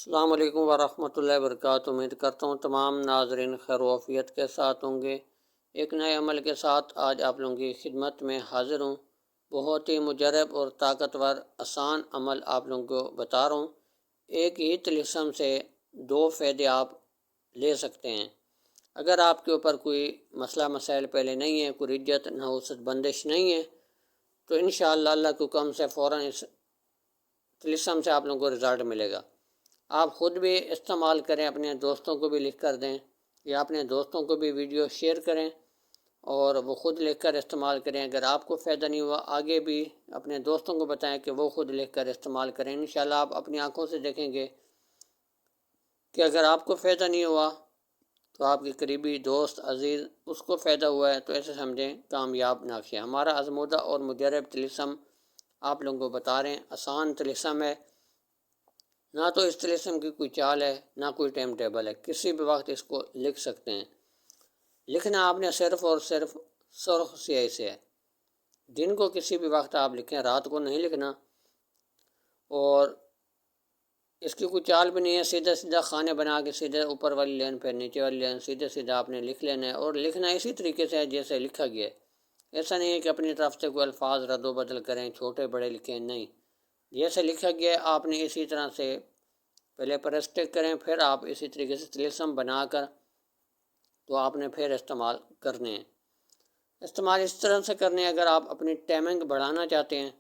السلام علیکم ورحمۃ اللہ وبرکاتہ۔ امید کرتا ہوں تمام ناظرین خیر و عافیت کے ساتھ ہوں گے۔ ایک نئے عمل کے ساتھ آج آپ لوگوں کی خدمت میں حاضر ہوں۔ بہت ہی مجرب اور طاقتور آسان عمل آپ لوگوں کو بتا رہا ہوں۔ ایک ہی طلسم سے 2 فائدے آپ لے سکتے ہیں۔ اگر آپ کے اوپر کوئی مسئلہ مسائل پہلے نہیں ہے، کوئی رجت نحوست بندش نہیں ہے، تو انشاءاللہ اللہ کے حکم سے فوراً اس طلسم سے آپ لوگوں کو رزلٹ ملے گا۔ آپ خود بھی استعمال کریں، اپنے دوستوں کو بھی لکھ کر دیں یا اپنے دوستوں کو بھی ویڈیو شیئر کریں اور وہ خود لکھ کر استعمال کریں۔ اگر آپ کو فائدہ نہیں ہوا، آگے بھی اپنے دوستوں کو بتائیں کہ وہ خود لکھ کر استعمال کریں۔ انشاءاللہ آپ اپنی آنکھوں سے دیکھیں گے کہ اگر آپ کو فائدہ نہیں ہوا تو آپ کے قریبی دوست عزیز اس کو فائدہ ہوا ہے، تو ایسے سمجھیں کامیاب نافع۔ ہمارا آزمودہ اور مجرب طلسم آپ لوگوں کو بتا رہے ہیں، آسان طلسم ہے، نہ تو اس طلسم کی کوئی چال ہے نہ کوئی ٹائم ٹیبل ہے، کسی بھی وقت اس کو لکھ سکتے ہیں۔ لکھنا آپ نے صرف اور صرف سرخ سیاہی سے ہے۔ دن کو کسی بھی وقت آپ لکھیں، رات کو نہیں لکھنا، اور اس کی کوئی چال بھی نہیں ہے۔ سیدھا سیدھا خانے بنا کے سیدھے اوپر والی لائن پھر نیچے والی لائن سیدھے سیدھا آپ نے لکھ لینا ہے، اور لکھنا اسی طریقے سے ہے جیسے لکھا گیا ہے۔ ایسا نہیں ہے کہ اپنی طرف سے کوئی الفاظ رد و بدل کریں، چھوٹے بڑے لکھیں، نہیں، جیسے لکھا گیا ہے آپ نے اسی طرح سے پہلے پرسٹک کریں، پھر آپ اسی طریقے سے طلسم بنا کر تو آپ نے پھر استعمال کرنے ہیں۔ استعمال اس طرح سے کرنے ہیں، اگر آپ اپنی ٹائمنگ بڑھانا چاہتے ہیں،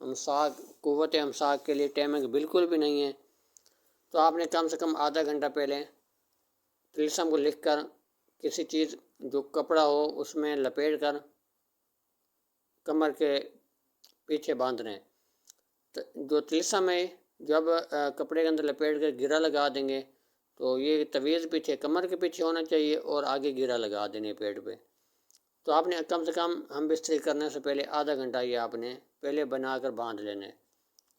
امساک قوت امساک کے لیے ٹائمنگ بالکل بھی نہیں ہے، تو آپ نے کم سے کم آدھا گھنٹہ پہلے طلسم کو لکھ کر کسی چیز جو کپڑا ہو اس میں لپیٹ کر کمر کے پیچھے باندھنا ہے۔ جو طلسم ہے جب کپڑے کے اندر لپیٹ کر گرہ لگا دیں گے تو یہ تویز پیچھے کمر کے پیچھے ہونا چاہیے اور آگے گرہ لگا دینے پیٹ پہ۔ تو آپ نے کم سے کم ہم بستری کرنے سے پہلے آدھا گھنٹہ یہ آپ نے پہلے بنا کر باندھ لینا ہے،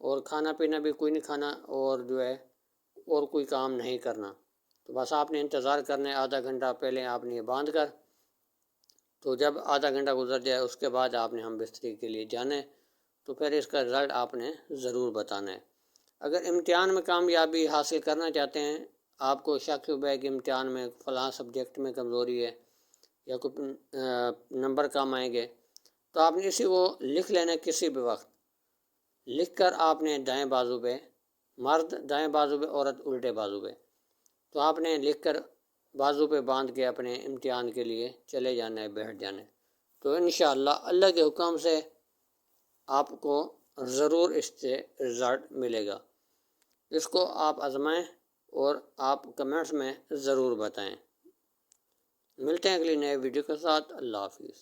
اور کھانا پینا بھی کوئی نہیں کھانا، اور جو ہے اور کوئی کام نہیں کرنا، تو بس آپ نے انتظار کرنا ہے آدھا گھنٹہ پہلے آپ نے یہ باندھ کر، تو جب آدھا گھنٹہ گزر جائے اس کے بعد آپ نے ہم بستری کے لیے جانا ہے، تو پھر اس کا رزلٹ آپ نے ضرور بتانا ہے۔ اگر امتحان میں کامیابی حاصل کرنا چاہتے ہیں، آپ کو شک ہے کہ امتحان میں فلاں سبجیکٹ میں کمزوری ہے یا کوئی نمبر کم آئیں گے، تو آپ نے اسی کو لکھ لینا ہے کسی بھی وقت۔ لکھ کر آپ نے دائیں بازو پہ مرد، دائیں بازو پہ عورت، الٹے بازو پہ، تو آپ نے لکھ کر بازو پہ باندھ کے اپنے امتحان کے لیے چلے جانا ہے، بیٹھ جانا ہے، تو انشاءاللہ اللہ کے حکم سے آپ کو ضرور اس سے رزلٹ ملے گا۔ اس کو آپ آزمائیں اور آپ کمنٹس میں ضرور بتائیں۔ ملتے ہیں اگلی نئے ویڈیو کے ساتھ۔ اللہ حافظ۔